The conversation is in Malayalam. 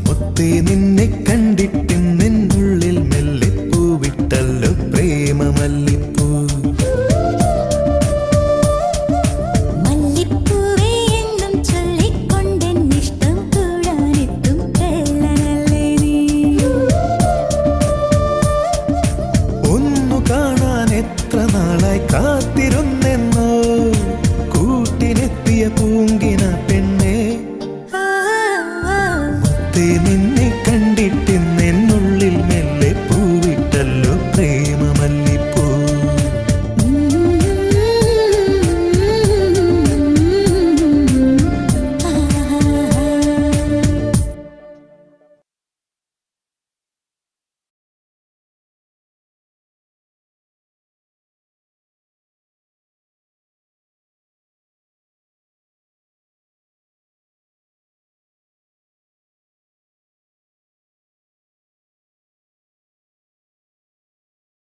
മുത്തേ നിന്നെ കണ്ടിട്ടും നിന്നുള്ളിൽ മെല്ലെ പൂവിട്ടല്ലോ പ്രേമമല്ലിപ്പൂ. മല്ലിപ്പൂവേ എന്നും ചൊല്ലിക്കൊണ്ടെന്നിഷ്ടം കൂടാനെത്തും കള്ളനല്ലേ നീ. ഒന്നു കാണാൻ എത്ര നാളായി കാത്തിരുന്നെന്നോ കൂട്ടിനെത്തിയ പൂങ്കിന പെണ്ണേ. മുത്തേ നിന്നെ